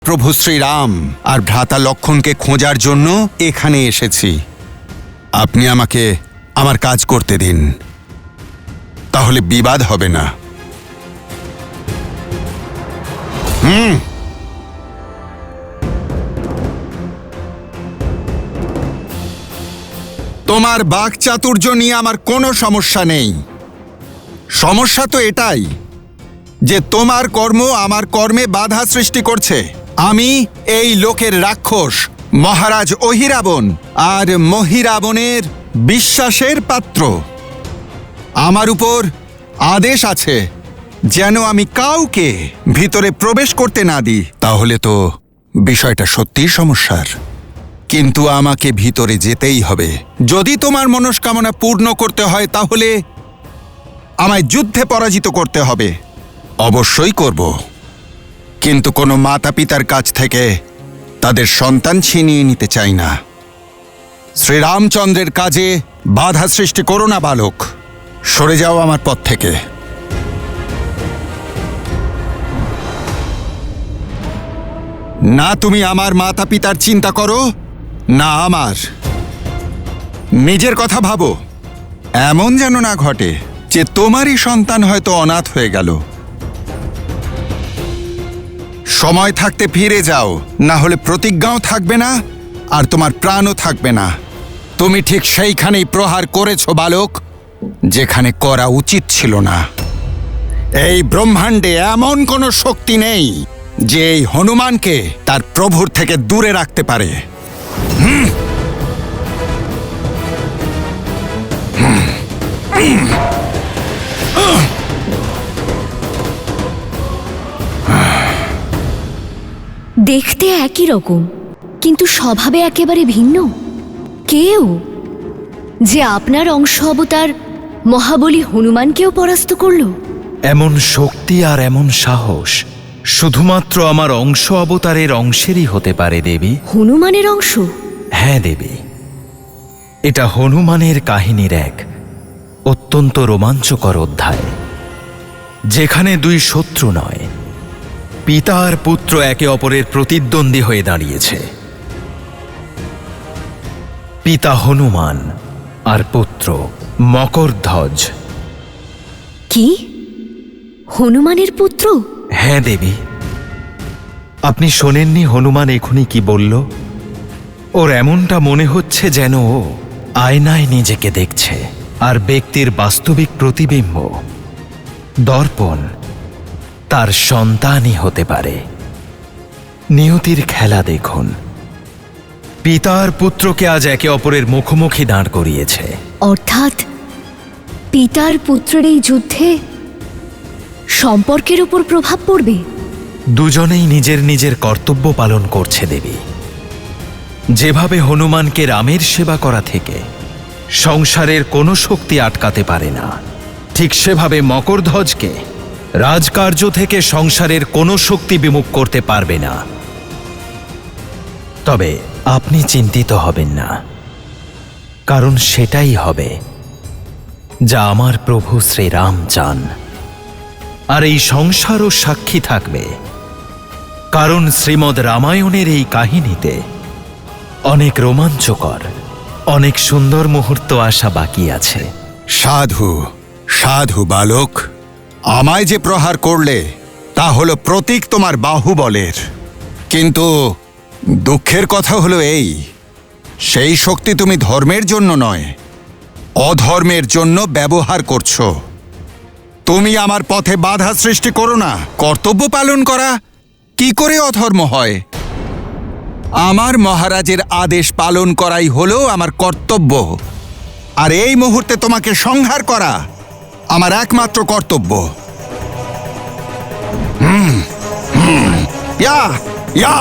প্রভু শ্রীরাম আর ভ্রাতা লক্ষণকে খোঁজার জন্য এখানে এসেছি। আপনি আমাকে আমার কাজ করতে দিন, তাহলে বিবাদ হবে না। তোমার বাকচাতুর্য নিয়ে আমার কোনো সমস্যা নেই। সমস্যা তো এটাই যে তোমার কর্ম আমার কর্মে বাধা সৃষ্টি করছে। আমি এই লোকের রাক্ষস মহারাজ অহিরাবণ আর মহিরাবণের বিশ্বাসের পাত্র। আমার উপর আদেশ আছে যেন আমি কাউকে ভিতরে প্রবেশ করতে না দিই। তাহলে তো বিষয়টা সত্যিই সমস্যার, কিন্তু আমাকে ভিতরে যেতেই হবে। যদি তোমার মনস্কামনা পূর্ণ করতে হয় তাহলে আমায় যুদ্ধে পরাজিত করতে হবে। অবশ্যই করব, কিন্তু কোনো মাতা পিতার কাছ থেকে তাদের সন্তান ছিনিয়ে নিতে চাই না। শ্রীরামচন্দ্রের কাজে বাধা সৃষ্টি করো না বালক। সরে যাও আমার পথ থেকে। না তুমি আমার মাতা পিতার চিন্তা করো, না আমার নিজের কথা ভাবো। এমন যেন না ঘটে যে তোমারই সন্তান হয়তো অনাথ হয়ে গেল। সময় থাকতে ফিরে যাও, না হলে প্রতিজ্ঞাও থাকবে না আর তোমার প্রাণও থাকবে না। তুমি ঠিক সেইখানেই প্রহার করেছ বালক, যেখানে করা উচিত ছিল না। এই ব্রহ্মাণ্ডে এমন কোনো শক্তি নেই যে এই হনুমানকে তার প্রভুর থেকে দূরে রাখতে পারে। দেখতে একই রকম, কিন্তু স্বভাবে একেবারে ভিন্ন। কেউ যে আপনার অংশ অবতার মহাবলী হনুমানকেও পরাস্ত করল। এমন শক্তি আর এমন সাহস শুধুমাত্র আমার অংশ অবতারের অংশেরই হতে পারে দেবী। হনুমানের অংশ? হ্যাঁ দেবী, এটা হনুমানের কাহিনীর এক অত্যন্ত রোমাঞ্চকর অধ্যায়, যেখানে দুই শত্রু নয়, পিতা আর পুত্র একে অপরের প্রতিদ্বন্দ্বী হয়ে দাঁড়িয়েছে। পিতা হনুমান আর পুত্র মকরধ্বজ। কি? হনুমানের পুত্র? হ্যাঁ দেবী, আপনি শোনেননি হনুমান এখনই কি বলল? ওর এমনটা মনে হচ্ছে যেন ও আয়নায় নিজেকে দেখছে, আর ব্যক্তির বাস্তবিক প্রতিবিম্ব দর্পণ তার সন্তানই হতে পারে। নিয়তির খেলা দেখুন, পিতা আর পুত্রকে আজ একে অপরের মুখোমুখি দাঁড় করিয়েছে। অর্থাৎ পিতার পুত্রের এই যুদ্ধে সম্পর্কের উপর প্রভাব পড়বে। দুজনেই নিজের নিজের কর্তব্য পালন করছে দেবী। যেভাবে হনুমানকে রামের সেবা করা থেকে সংসারের কোনো শক্তি আটকাতে পারে না, ঠিক সেভাবে মকরধ্বজকে রাজকার্য থেকে সংসারের কোনো শক্তি বিমুখ করতে পারবে না। তবে আপনি চিন্তিত হবেন না, কারণ সেটাই হবে যা আমার প্রভু শ্রীরাম চান। আর এই সংসারও সাক্ষী থাকবে, কারণ শ্রীমদ্ রামায়ণের এই কাহিনীতে অনেক রোমাঞ্চকর, অনেক সুন্দর মুহূর্ত আসা বাকি আছে। সাধু সাধু বালক, আমায় যে প্রহার করলে তা হলো প্রতীক তোমার বাহুবলের, কিন্তু দুঃখের কথা হলো এই, সেই শক্তি তুমি ধর্মের জন্য নয়, অধর্মের জন্য ব্যবহার করছো। তুমি আমার পথে বাধা সৃষ্টি করো না। কর্তব্য পালন করা কি করে অধর্ম হয়? আমার মহারাজের আদেশ পালন করাই হলো আমার কর্তব্য, আর এই মুহূর্তে তোমাকে সংহার করা আমার একমাত্র কর্তব্য। ইয়া ইয়া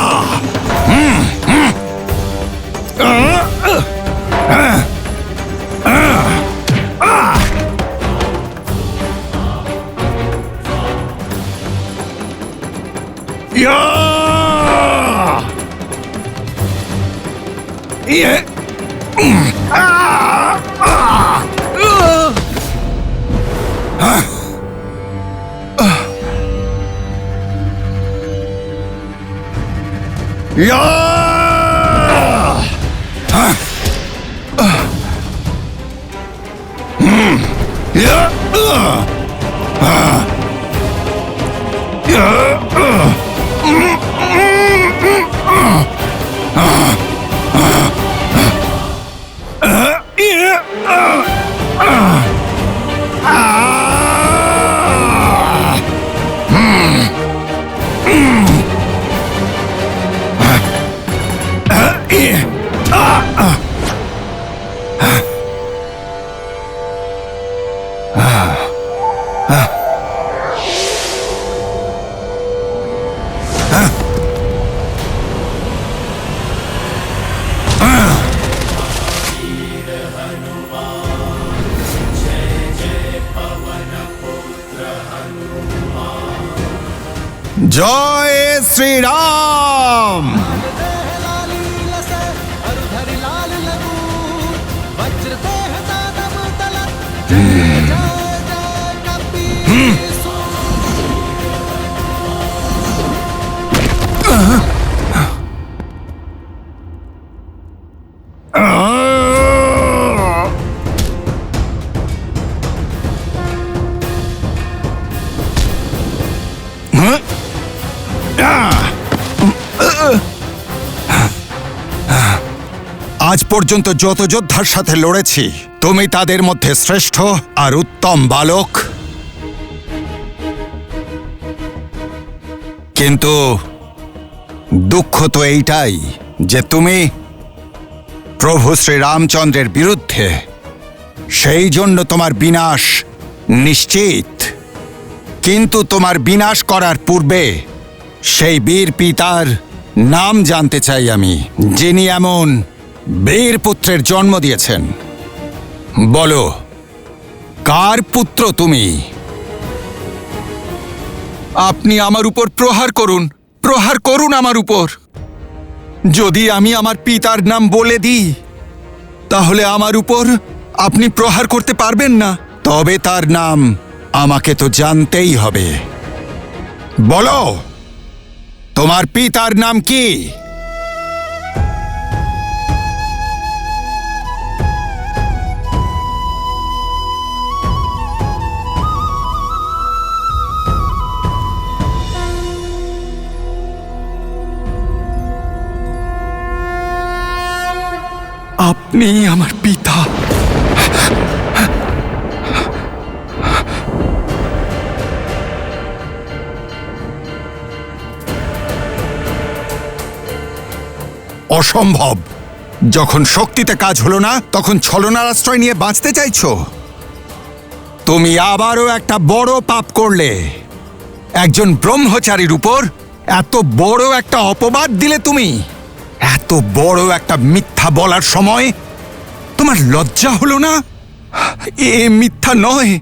জয় শ্রীরাম। আজ পর্যন্ত যত যোদ্ধার সাথে লড়েছি, তুমি তাদের মধ্যে শ্রেষ্ঠ আর উত্তম বালক। কিন্তু দুঃখ তো এইটাই যে তুমি প্রভু শ্রীরামচন্দ্রের বিরুদ্ধে, সেই জন্য তোমার বিনাশ নিশ্চিত। কিন্তু তোমার বিনাশ করার পূর্বে সেই বীর পিতার নাম জানতে চাই আমি, যিনি এমন বীর পুত্রের জন্ম দিয়েছেন। বলো, কার পুত্র তুমি? আপনি আমার উপর প্রহার করুন আমার উপর। যদি আমি আমার পিতার নাম বলে দিই, তাহলে আমার উপর আপনি প্রহার করতে পারবেন না। তবে তার নাম আমাকে তো জানতেই হবে। বলো, তোমার পিতার নাম কি? আপনি আমার পিতা। অসম্ভব। যখন শক্তিতে কাজ হলো না, তখন ছলনার আশ্রয় নিয়ে বাঁচতে চাইছো। তুমি আবারও একটা বড় পাপ করলে। একজন ব্রহ্মচারীর উপর এত বড় একটা অপবাদ দিলে তুমি। এত বড় একটা মিথ্যা বলার সময় তোমার লজ্জা হলো না? এ মিথ্যা নয়।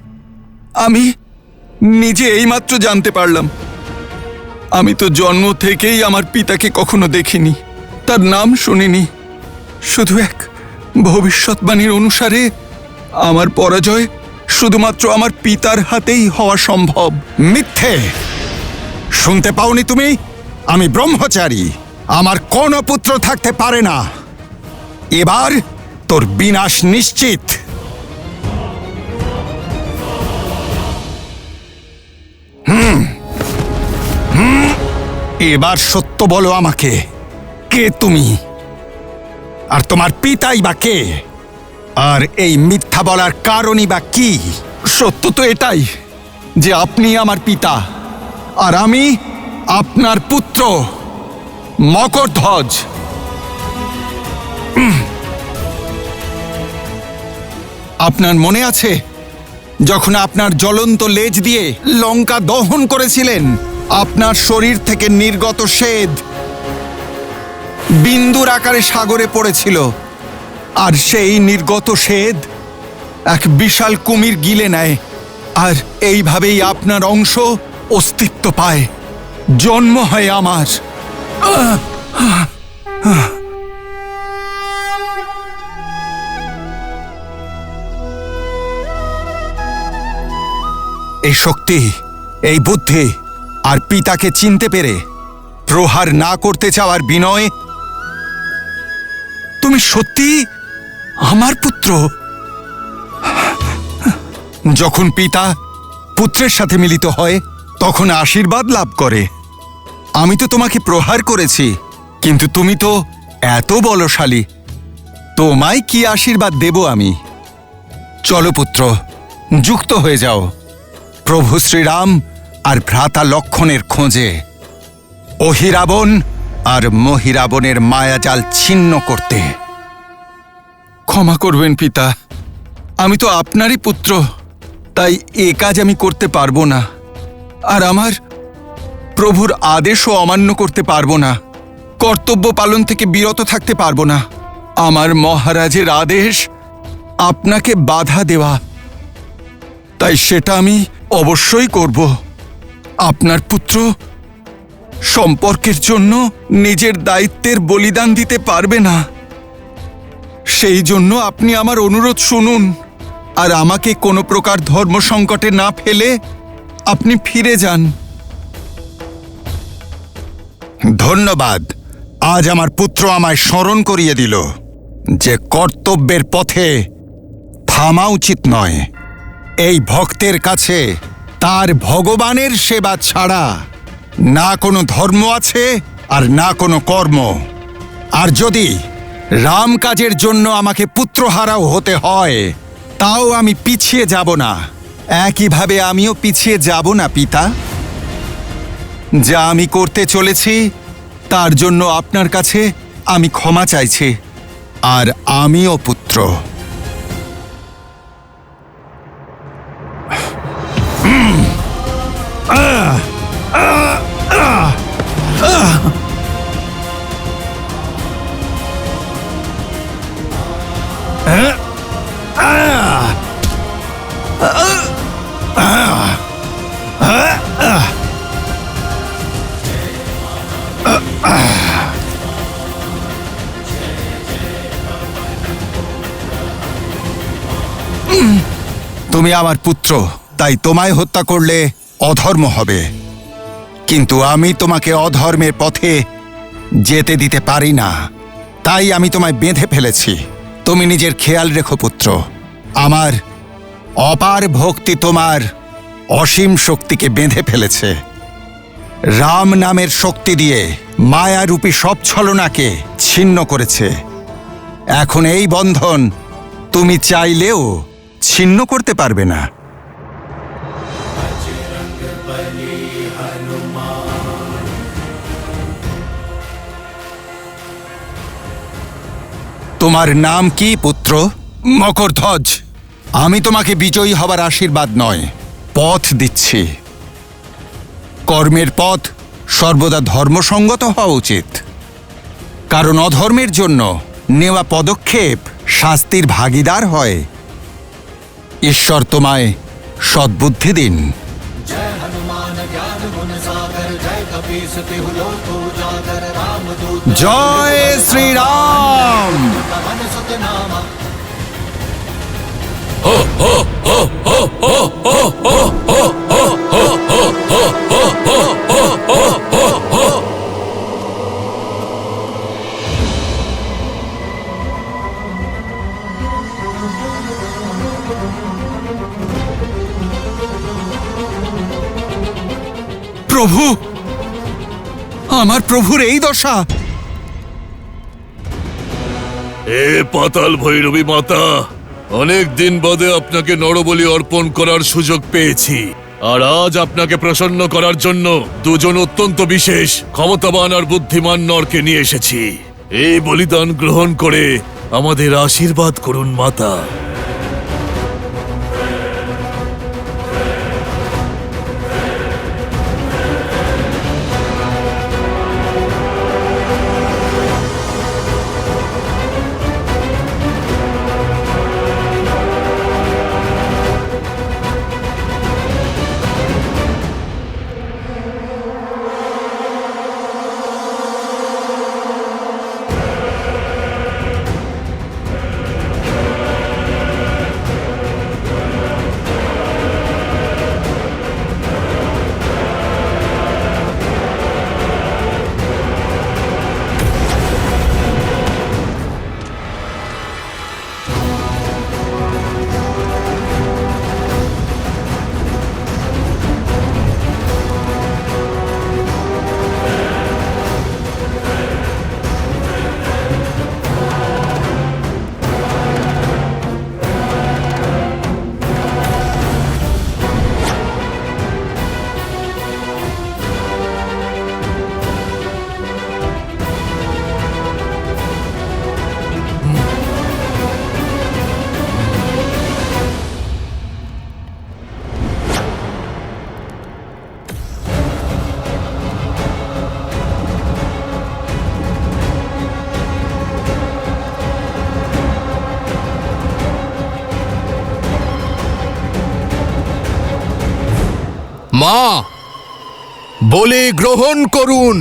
আমি নিজে এইমাত্র জানতে পারলাম। আমি তো জন্ম থেকেই আমার পিতাকে কখনো দেখিনি, তার নাম শুনিনি। শুধু এক ভবিষ্যৎবাণীর অনুসারে আমার পরাজয় শুধুমাত্র আমার পিতার হাতেই হওয়া সম্ভব। মিথ্যে! শুনতে পাওনি তুমি? আমি ব্রহ্মচারী, আমার কোনো পুত্র থাকতে পারে না। এবার তোর বিনাশ নিশ্চিত। এবার সত্য বলো আমাকে, কে তুমি? আর তোমার পিতাই বা কে? আর এই মিথ্যা বলার কারণই বা কি? সত্য তো এটাই যে আপনি আমার পিতা, আর আমি আপনার পুত্র মকরধ্বজ। আপনার মনে আছে যখন আপনার জ্বলন্ত লেজ দিয়ে লঙ্কা দহন করেছিলেন? আপনার শরীর থেকে নির্গত স্বেদ বিন্দুর আকারে সাগরে পড়েছিল, আর সেই নির্গত স্বেদ এক বিশাল কুমির গিলে নেয়, আর এইভাবেই আপনার অংশ অস্তিত্ব পায়, জন্ম হয় আমার। এই শক্তি, এই বুদ্ধি আর পিতাকে চিনতে পেরে প্রহার না করতে চাওয়ার বিনয়? তুমি সত্যি আমার পুত্র? যখন পিতা পুত্রের সাথে মিলিত হয় তখন আশীর্বাদ লাভ করে। আমি তো তোমাকে প্রহার করেছি, কিন্তু তুমি তো এত বলশালী, তোমায় কি আশীর্বাদ দেব আমি? চলো পুত্র, যুক্ত হয়ে যাও প্রভু শ্রীরাম আর ভ্রাতা লক্ষণের খোঁজে, অহিরাবণ আর মহিরাবণের মায়াজাল ছিন্ন করতে। ক্ষমা করবেন পিতা, আমি তো আপনারই পুত্র, তাই এ কাজ আমি করতে পারবো না, আর আমার প্রভুর আদেশও অমান্য করতে পারবো না, কর্তব্য পালন থেকে বিরত থাকতে পারবো না। আমার মহারাজের আদেশ আপনাকে বাধা দেওয়া, তাই সেটা আমি অবশ্যই করব। আপনার পুত্র সম্পর্কের জন্য নিজের দায়িত্বের বলিদান দিতে পারবে না, সেই জন্য আপনি আমার অনুরোধ শুনুন, আর আমাকে কোনো প্রকার ধর্ম সংকটে না ফেলে আপনি ফিরে যান। ধন্যবাদ। আজ আমার পুত্র আমায় স্মরণ করিয়ে দিল যে কর্তব্যের পথে থামা উচিত নয়। এই ভক্তের কাছে তার ভগবানের সেবা ছাড়া না কোনো ধর্ম আছে আর না কোনো কর্ম। আর যদি রাম কাজের জন্য আমাকে পুত্রহারাও হতে হয়, তাও আমি পিছিয়ে যাব না। একইভাবে আমিও পিছিয়ে যাব না পিতা। যা আমি করতে চলেছি তার জন্য আপনার কাছে আমি ক্ষমা চাইছি, আর আমিও পুত্র। তুমি আমার পুত্র, তাই তোমায় হত্যা করলে অধর্ম হবে, কিন্তু আমি তোমাকে অধর্মের পথে যেতে দিতে পারি না, তাই আমি তোমায় বেঁধে ফেলেছি। তুমি নিজের খেয়াল রেখো পুত্র। আমার অপার ভক্তি তোমার অসীম শক্তিকে বেঁধে ফেলেছে। রাম নামের শক্তি দিয়ে মায়ারূপী সব ছলনাকে ছিন্ন করেছে। এখন এই বন্ধন তুমি চাইলেও ছিন্ন করতে পারবে না। তোমার নাম কি পুত্র? মকরধ্বজ। আমি তোমাকে বিজয়ী হবার আশীর্বাদ নয়, পথ দিচ্ছি। কর্মের পথ সর্বদা ধর্মসঙ্গত হওয়া উচিত, কারণ অধর্মের জন্য নেওয়া পদক্ষেপ শাস্তির ভাগীদার হয়। ঈশ্বর তোমায় সদ্বুদ্ধি দিন। জয় শ্রীরাম। প্রভু, আমার প্রভুর এই দশা। এ পাতাল ভৈরবী মাতা, অনেক দিন বাদে আপনাকে নরবলি অর্পণ করার সুযোগ পেয়েছি, আর আজ আপনাকে প্রসন্ন করার জন্য দুজন অত্যন্ত বিশেষ ক্ষমতাবান আর বুদ্ধিমান নরকে নিয়ে এসেছি। এই বলিদান গ্রহণ করে আমাদের আশীর্বাদ করুন মাতা। মা, বলি গ্রহণ করুন।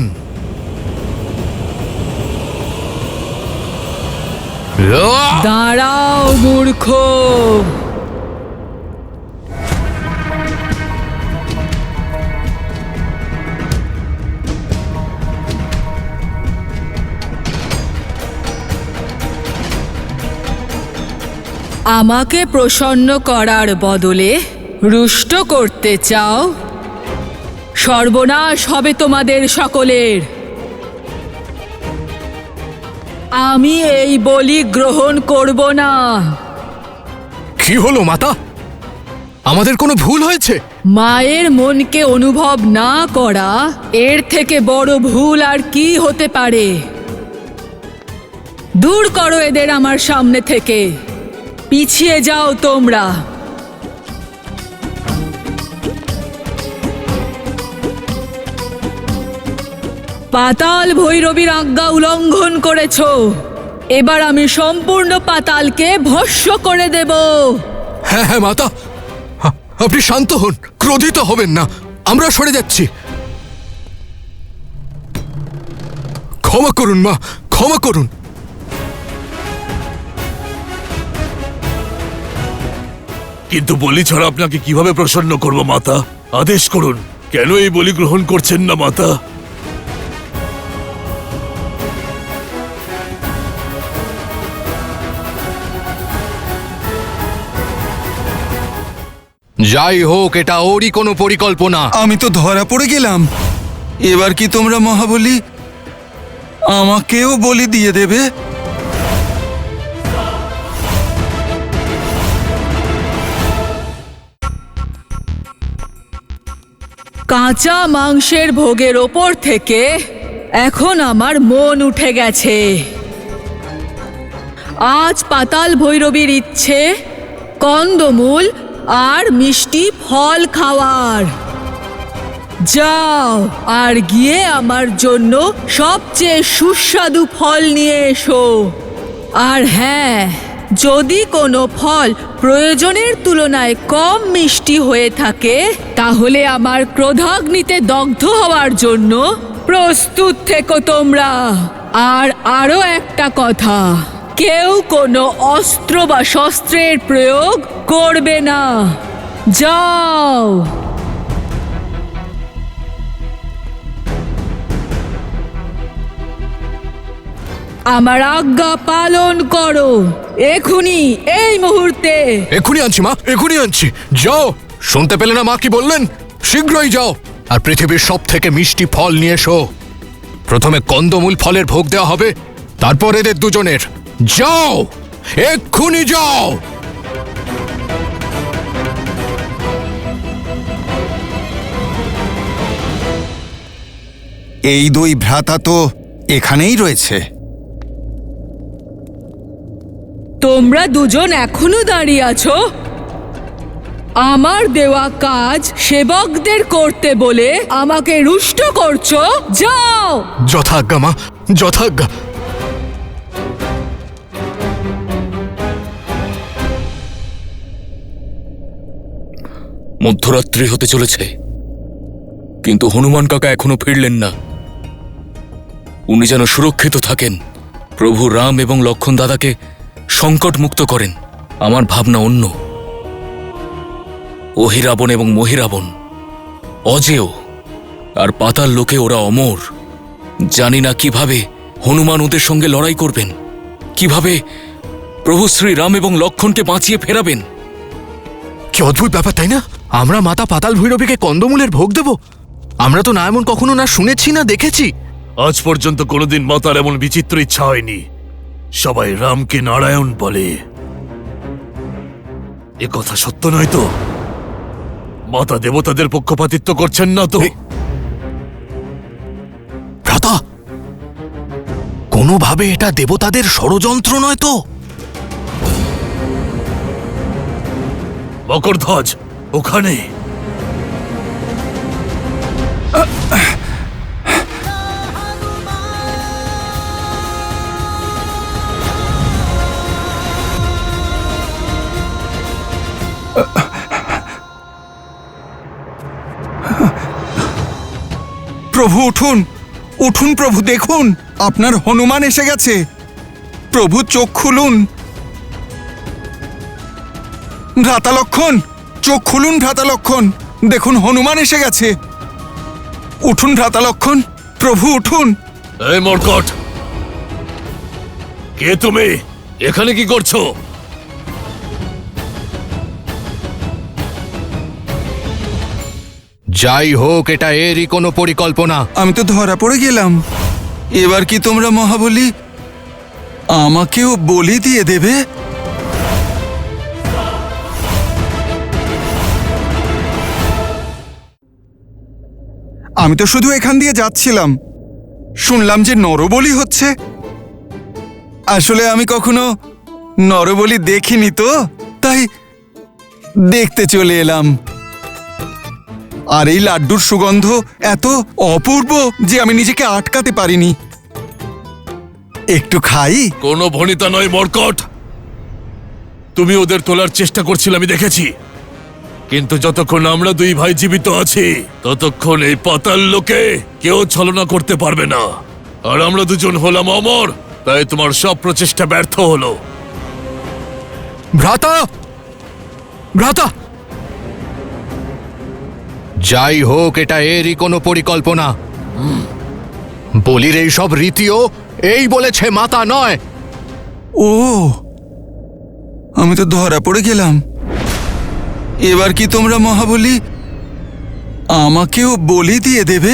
দাঁড়াও মূর্খ, আমাকে প্রসন্ন করার বদলে রুষ্ট করতে চাও? সর্বনাশ হবে তোমাদের সকলের। আমি এই বলি গ্রহণ করব না। কি হলো মাতা? আমাদের কোনো ভুল হয়েছে? মায়ের মনকে অনুভব না করা এর থেকে বড় ভুল আর কি হতে পারে? দূর করো এদের আমার সামনে থেকে। পিছিয়ে যাও তোমরা। পাতাল ভৈরবীর আজ্ঞা উল্লঙ্ঘন করেছ। এবার আমি সম্পূর্ণ পাতালকে ভস্ম করে দেব। হ্যাঁ হ্যাঁ মাতা, আপনি শান্ত হন, ক্রোধিত হবেন না। আমরা সরে যাচ্ছি। ক্ষমা করুন মা, ক্ষমা করুন। কিন্তু বলি ছাড়া আপনাকে কিভাবে প্রসন্ন করব মাতা? আদেশ করুন, কেন এই বলি গ্রহণ করছেন না মাতা? যাই হোক, এটা ওরই কোনো পরিকল্পনা। আমি তো ধরা পড়ে গেলাম। এবার কি তোমরা মহাবলী আমাকেও বলি দিয়ে দেবে? কাঁচা মাংসের ভোগের ওপর থেকে এখন আমার মন উঠে গেছে। আজ পাতাল ভৈরবীর ইচ্ছে কন্দমূল আর মিষ্টি ফল খাওয়ার। যাও আর গিয়ে আমার জন্য সবচেয়ে সুস্বাদু ফল নিয়ে এসো। আর হ্যাঁ, যদি কোনো ফল প্রয়োজনের তুলনায় কম মিষ্টি হয়ে থাকে তাহলে আমার ক্রোধাগ্নিতে দগ্ধ হওয়ার জন্য প্রস্তুত থেকো তোমরা। আর আরো একটা কথা, কেউ কোনো অস্ত্র বা শস্ত্রের প্রয়োগ করবে না। যাও। আমার আজ্ঞা পালন করো, এখুনি, এই মুহূর্তে। এখুনি আনছি মা, এখুনি আনছি। যাও। শুনতে পেলে না মা কি বললেন? শীঘ্রই যাও আর পৃথিবীর সব থেকে মিষ্টি ফল নিয়ে এসো। প্রথমে কন্দমূল ফলের ভোগ দেওয়া হবে, তারপর এদের দুজনের। যাও, এক্ষুনি যাও। এই দুই ভ্রাতা তো এখানেই রয়েছে। তোমরা দুজন এখনো দাঁড়িয়ে আছো? আমার দেওয়া কাজ সেবকদের করতে বলে আমাকে রুষ্ট করছো? যাও। যথাজ্ঞা মা, যথাজ্ঞা। মধ্যরাত্রি হতে চলেছে, কিন্তু হনুমান কাকা এখনো ফিরলেন না। উনি যেন সুরক্ষিত থাকেন, প্রভু রাম এবং লক্ষণ দাদাকে সংকট মুক্ত করেন। আমার ভাবনা অন্য। অহিরাবণ এবং মহিরাবণ অজেয়, আর পাতাল লোকে ওরা অমর। জানি না কিভাবে হনুমান ওদের সঙ্গে লড়াই করবেন, কিভাবে প্রভু শ্রী রাম এবং লক্ষণকে বাঁচিয়ে ফেরাবেন। কি অদ্ভুত ব্যাপার, তাই না? আমরা মাতা পাতাল ভৈরবীকে কন্দমূলের ভোগ দেব? আমরা তো না এমন কখনো না শুনেছি না দেখেছি। আজ পর্যন্ত কোনোদিন মাতার এমন বিচিত্র ইচ্ছা হয়নি। সবাই রামকে নারায়ণ বলে। এ কথা সত্য নয় তো? মাতা দেবতাদের পক্ষপাতিত্ব করছেন না তো? ভ্রাতা, কোনোভাবে এটা দেবতাদের ষড়যন্ত্র নয় তো? মকরধ্বজ ওখানে। প্রভু উঠুন, উঠুন প্রভু, দেখুন আপনার হনুমান এসে গেছে। প্রভু চোখ খুলুন। ভ্রাতা লক্ষণ, চোখ খুলুন ভ্রাতা লক্ষণ, দেখুন হনুমান এসে গেছে। উঠুন ভ্রাতা লক্ষণ, প্রভু উঠুন। এই মর্কট, কে তুমি? এখানে কি করছো? যাই হোক, এটা এরই কোনো পরিকল্পনা। আমি তো ধরা পড়ে গেলাম। এবার কি তোমরা মহাবলী আমাকেও বলি দিয়ে দেবে? আমি তো শুধু এখান দিয়ে যাচ্ছিলাম, শুনলাম যে নরবলি হচ্ছে। আসলে আমি কখনো নরবলি দেখিনি, তো তাই দেখতে চলে এলাম। আর এই লাড্ডুর সুগন্ধ এত অপূর্ব যে আমি নিজেকে আটকাতে পারিনি। একটু খাই? কোনো ভনিতা নয় মর্কট, তুমি ওদের তোলার চেষ্টা করছিলে আমি দেখেছি, কিন্তু যতক্ষণ আমরা দুই ভাই জীবিত আছি ততক্ষণ এই পাতাল লোকে কেউ ছলনা করতে পারবে না। আর আমরা দুজন হলাম অমর, তাই তোমার সব প্রচেষ্টা ব্যর্থ হলো। ভ্রাতা, ভ্রাতা! যাই হোক, এটা এরই কোনো পরিকল্পনা। বলির এই সব রীতিও এই বলেছে, মাতা নয়। ও, আমি তো ধরা পড়ে গেলাম। এবার কি তোমরা মহাবলী আমাকেও বলি দিয়ে দেবে?